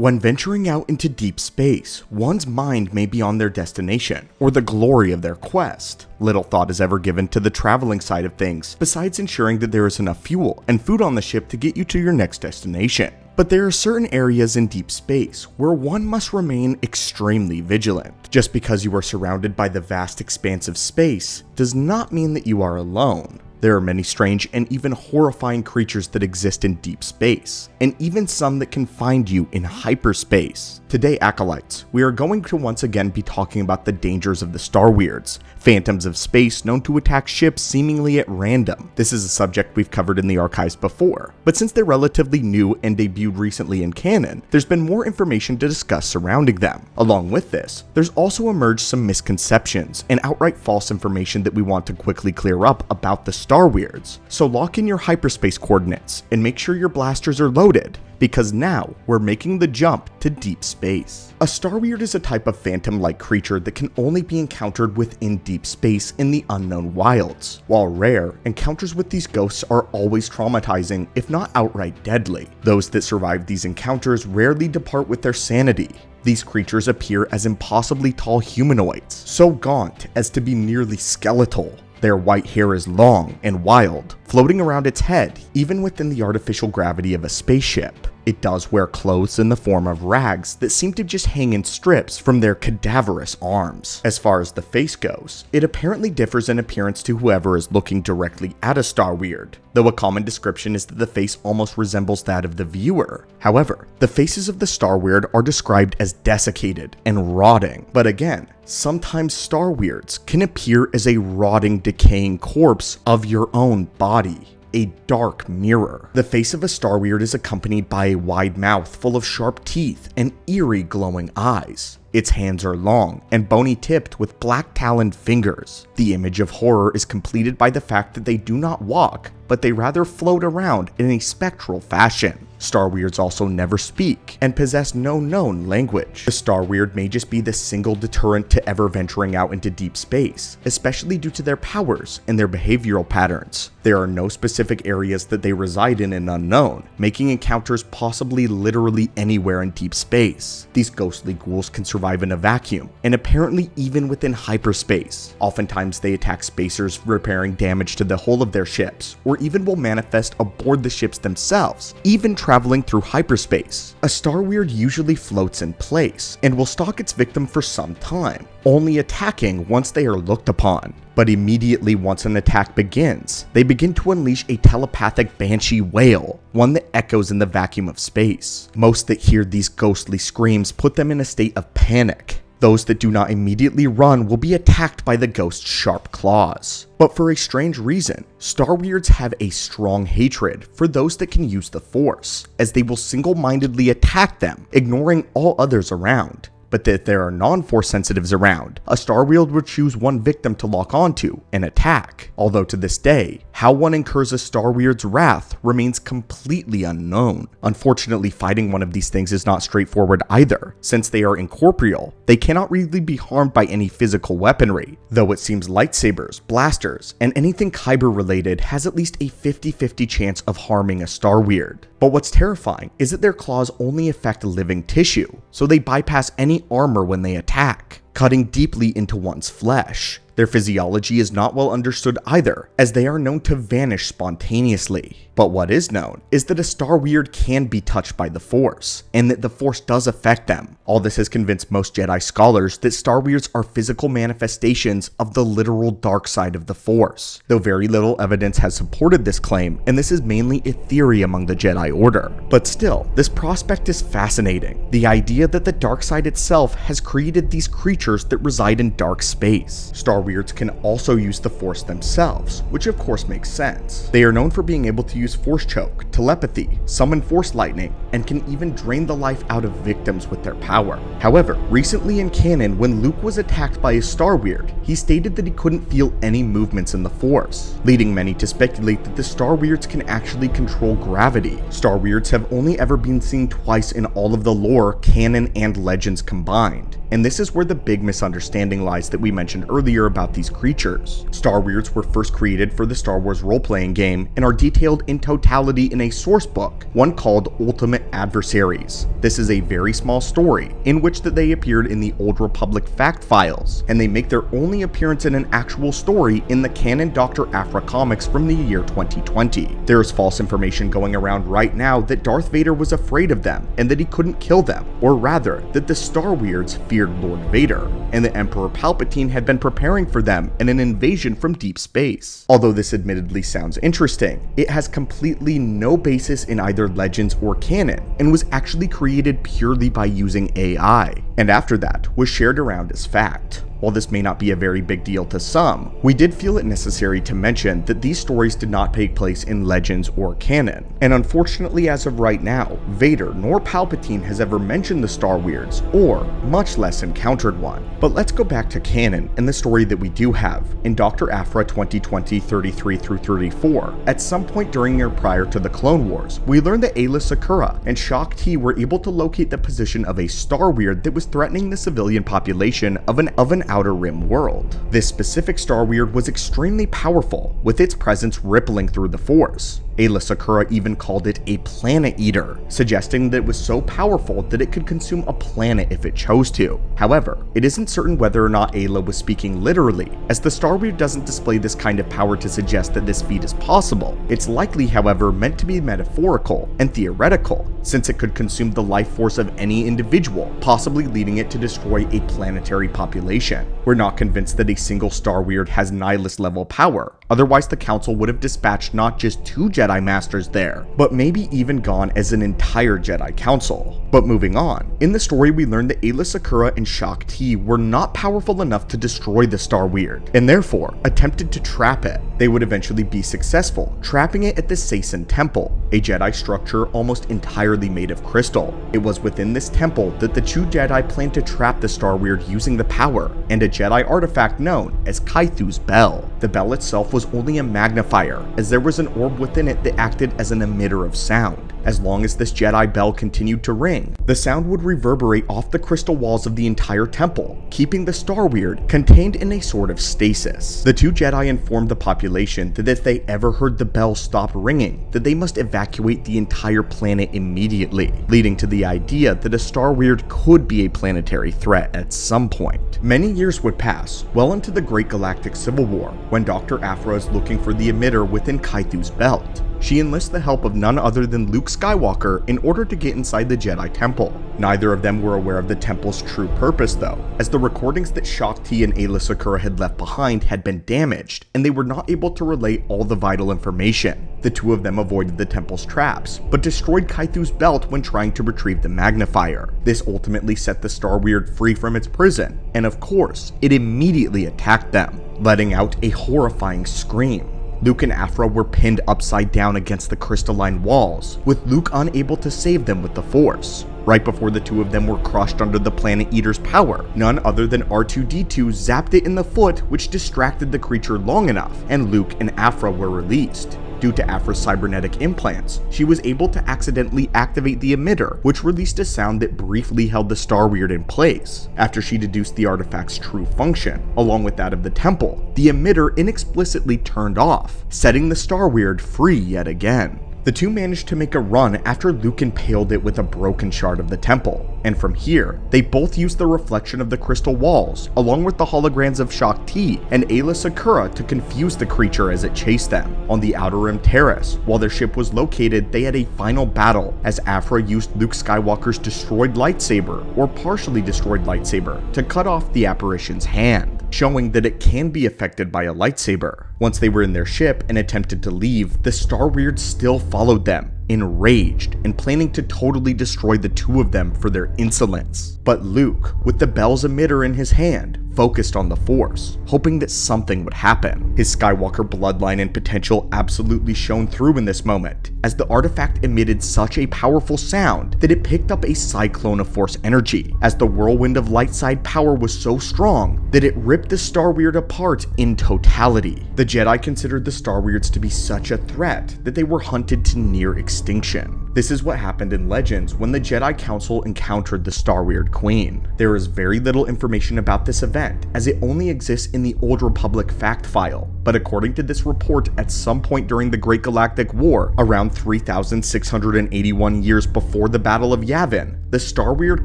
When venturing out into deep space, one's mind may be on their destination, or the glory of their quest. Little thought is ever given to the traveling side of things, besides ensuring that there is enough fuel and food on the ship to get you to your next destination. But there are certain areas in deep space where one must remain extremely vigilant. Just because you are surrounded by the vast expanse of space does not mean that you are alone. There are many strange and even horrifying creatures that exist in deep space, and even some that can find you in hyperspace. Today, Acolytes, we are going to once again be talking about the dangers of the Star Weirds, phantoms of space known to attack ships seemingly at random. This is a subject we've covered in the archives before, but since they're relatively new and debuted recently in Canon, there's been more information to discuss surrounding them. Along with this, there's also emerged some misconceptions and outright false information that we want to quickly clear up about the Star Weirds. So lock in your hyperspace coordinates and make sure your blasters are loaded, because now we're making the jump to deep space. A Star Weird is a type of phantom-like creature that can only be encountered within deep space in the unknown wilds. While rare, encounters with these ghosts are always traumatizing, if not outright deadly. Those that survive these encounters rarely depart with their sanity. These creatures appear as impossibly tall humanoids, so gaunt as to be nearly skeletal. Their white hair is long and wild, floating around its head, even within the artificial gravity of a spaceship. It does wear clothes in the form of rags that seem to just hang in strips from their cadaverous arms. As far as the face goes, it apparently differs in appearance to whoever is looking directly at a Star Weird, though a common description is that the face almost resembles that of the viewer. However, the faces of the Star Weird are described as desiccated and rotting, but again, sometimes Star Weirds can appear as a rotting, decaying corpse of your own body. A dark mirror. The face of a Star Weird is accompanied by a wide mouth full of sharp teeth and eerie glowing eyes. Its hands are long and bony tipped with black taloned fingers. The image of horror is completed by the fact that they do not walk, but they rather float around in a spectral fashion. Star Weirds also never speak and possess no known language. The Star Weird may just be the single deterrent to ever venturing out into deep space, especially due to their powers and their behavioral patterns. There are no specific areas that they reside in unknown, making encounters possibly literally anywhere in deep space. These ghostly ghouls can survive in a vacuum, and apparently even within hyperspace. Oftentimes they attack spacers, repairing damage to the hull of their ships, or even will manifest aboard the ships themselves, even traveling through hyperspace. A Star Weird usually floats in place, and will stalk its victim for some time, only attacking once they are looked upon. But immediately once an attack begins, they begin to unleash a telepathic banshee wail, one that echoes in the vacuum of space. Most that hear these ghostly screams put them in a state of panic. Those that do not immediately run will be attacked by the ghost's sharp claws. But for a strange reason, Star Weirds have a strong hatred for those that can use the Force, as they will single-mindedly attack them, ignoring all others around. But if there are non-Force sensitives around, a Star Weird would choose one victim to lock onto and attack. Although to this day, how one incurs a Star Weird's wrath remains completely unknown. Unfortunately, fighting one of these things is not straightforward either. Since they are incorporeal, they cannot really be harmed by any physical weaponry, though it seems lightsabers, blasters, and anything Kyber related has at least a 50-50 chance of harming a Star Weird. But what's terrifying is that their claws only affect living tissue, so they bypass any armor when they attack, cutting deeply into one's flesh. Their physiology is not well understood either, as they are known to vanish spontaneously. But what is known is that a Star Weird can be touched by the Force, and that the Force does affect them. All this has convinced most Jedi scholars that Star Weirds are physical manifestations of the literal dark side of the Force, though very little evidence has supported this claim, and this is mainly a theory among the Jedi Order. But still, this prospect is fascinating. The idea that the dark side itself has created these creatures that reside in dark space. Star Weirds can also use the Force themselves, which of course makes sense. They are known for being able to use Force Choke, telepathy, summon Force Lightning, and can even drain the life out of victims with their power. However, recently in Canon, when Luke was attacked by a Star Weird, he stated that he couldn't feel any movements in the Force, leading many to speculate that the Star Weirds can actually control gravity. Star Weirds have only ever been seen twice in all of the lore, canon, and legends combined. and this is where the big misunderstanding lies that we mentioned earlier about these creatures. Star Weirds were first created for the Star Wars role-playing game and are detailed in totality in a source book, one called Ultimate Adversaries. This is a very small story in which that they appeared in the Old Republic fact files, and they make their only appearance in an actual story in the Canon Dr. Aphra comics from the year 2020. There is false information going around right now that Darth Vader was afraid of them and that he couldn't kill them, or rather that the Star Weirds feared Lord Vader, and that Emperor Palpatine had been preparing for them in an invasion from deep space. Although this admittedly sounds interesting, it has completely no basis in either legends or canon, and was actually created purely by using AI, and after that was shared around as fact. While this may not be a very big deal to some, we did feel it necessary to mention that these stories did not take place in legends or canon. And unfortunately, as of right now, Vader nor Palpatine has ever mentioned the Star Weirds, or much less encountered one. But let's go back to canon and the story that we do have. In Dr. Aphra 2020 33-34, at some point during or prior to the Clone Wars, we learned that Aayla Secura and Shaak Ti were able to locate the position of a Star Weird that was threatening the civilian population of an Outer Rim world. This specific Star Weird was extremely powerful, with its presence rippling through the Force. Aayla Secura even called it a planet eater, suggesting that it was so powerful that it could consume a planet if it chose to. However, it isn't certain whether or not Aayla was speaking literally, as the Star Weird doesn't display this kind of power to suggest that this feat is possible. It's likely, however, meant to be metaphorical and theoretical, since it could consume the life force of any individual, possibly leading it to destroy a planetary population. We're not convinced that a single Star Weird has nihilist level power, otherwise the Council would have dispatched not just 2 Jedi Masters there, but maybe even gone as an entire Jedi Council. But moving on, in the story we learned that Aayla Secura and Shaak Ti were not powerful enough to destroy the Star Weird, and therefore attempted to trap it. They would eventually be successful, trapping it at the Saeson Temple, a Jedi structure almost entirely made of crystal. It was within this temple that the 2 Jedi planned to trap the Star Weird using the power, and a Jedi artifact known as Kythu's Bell. The bell itself was only a magnifier, as there was an orb within it that acted as an emitter of sound. As long as this Jedi bell continued to ring, the sound would reverberate off the crystal walls of the entire temple, keeping the Star Weird contained in a sort of stasis. The 2 Jedi informed the population that if they ever heard the bell stop ringing, that they must evacuate the entire planet immediately, leading to the idea that a Star Weird could be a planetary threat at some point. Many years would pass, well into the Great Galactic Civil War, when Dr. Aphra is looking for the emitter within Kythu's belt. She enlists the help of none other than Luke Skywalker in order to get inside the Jedi Temple. Neither of them were aware of the temple's true purpose though, as the recordings that Shaak Ti and Aayla Secura had left behind had been damaged, and they were not able to relay all the vital information. The 2 of them avoided the temple's traps, but destroyed Kythu's belt when trying to retrieve the magnifier. This ultimately set the Star Weird free from its prison, and of course, it immediately attacked them, letting out a horrifying scream. Luke and Aphra were pinned upside down against the crystalline walls, with Luke unable to save them with the Force. Right before the 2 of them were crushed under the Planet Eater's power, none other than R2-D2 zapped it in the foot, which distracted the creature long enough, and Luke and Aphra were released. Due to Aphra's cybernetic implants, she was able to accidentally activate the emitter, which released a sound that briefly held the Star Weird in place. After she deduced the artifact's true function, along with that of the temple, the emitter inexplicitly turned off, setting the Star Weird free yet again. The 2 managed to make a run after Luke impaled it with a broken shard of the temple, and from here, they both used the reflection of the crystal walls, along with the holograms of Shaak Ti and Aayla Secura to confuse the creature as it chased them. On the Outer Rim Terrace, while their ship was located, they had a final battle, as Aphra used Luke Skywalker's destroyed lightsaber, or partially destroyed lightsaber, to cut off the apparition's hand, showing that it can be affected by a lightsaber. Once they were in their ship and attempted to leave, the Star Weird still followed them, enraged and planning to totally destroy the 2 of them for their insolence. But Luke, with the bell's emitter in his hand, focused on the Force, hoping that something would happen. His Skywalker bloodline and potential absolutely shone through in this moment, as the artifact emitted such a powerful sound that it picked up a cyclone of Force energy, as the whirlwind of light side power was so strong that it ripped the Star Weird apart in totality. The Jedi considered the Star Weirds to be such a threat that they were hunted to near extinction. This is what happened in Legends when the Jedi Council encountered the Star-Weird Queen. There is very little information about this event, as it only exists in the Old Republic fact file, but according to this report, at some point during the Great Galactic War, around 3,681 years before the Battle of Yavin, the Star-Weird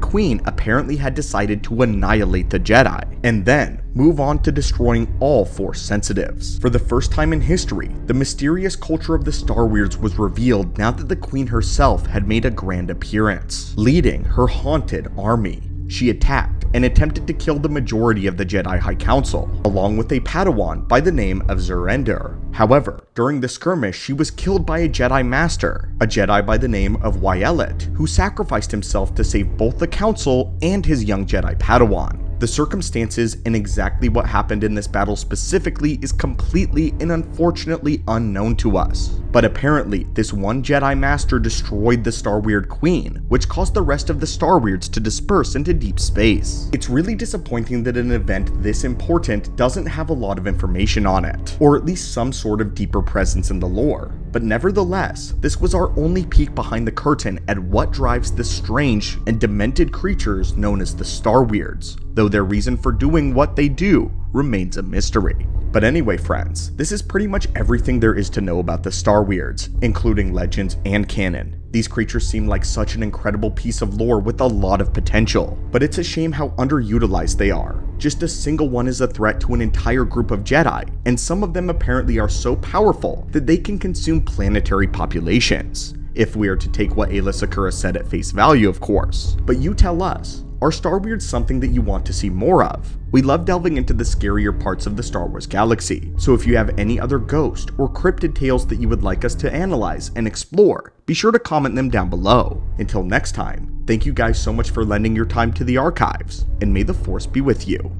Queen apparently had decided to annihilate the Jedi, and then move on to destroying all Force sensitives. For the first time in history, the mysterious culture of the Star-Weirds was revealed now that the Queen herself had made a grand appearance. Leading her haunted army, she attacked and attempted to kill the majority of the Jedi High Council, along with a Padawan by the name of Zerender. However, during the skirmish, she was killed by a Jedi Master, a Jedi by the name of Wyatt, who sacrificed himself to save both the Council and his young Jedi Padawan. The circumstances and exactly what happened in this battle specifically is completely and unfortunately unknown to us. But apparently, this one Jedi Master destroyed the Star-Weird Queen, which caused the rest of the Star-Weirds to disperse into deep space. It's really disappointing that an event this important doesn't have a lot of information on it, or at least some sort of deeper presence in the lore. But nevertheless, this was our only peek behind the curtain at what drives the strange and demented creatures known as the Star-Weirds, though their reason for doing what they do remains a mystery. But anyway friends, this is pretty much everything there is to know about the Star-Weirds, including Legends and Canon. These creatures seem like such an incredible piece of lore with a lot of potential, but it's a shame how underutilized they are. Just a single one is a threat to an entire group of Jedi, and some of them apparently are so powerful that they can consume planetary populations. If we are to take what Aayla Secura said at face value, of course. But you tell us, are Star-Weirds something that you want to see more of? We love delving into the scarier parts of the Star Wars galaxy, so if you have any other ghost or cryptid tales that you would like us to analyze and explore, be sure to comment them down below. Until next time, thank you guys so much for lending your time to the archives, and may the Force be with you.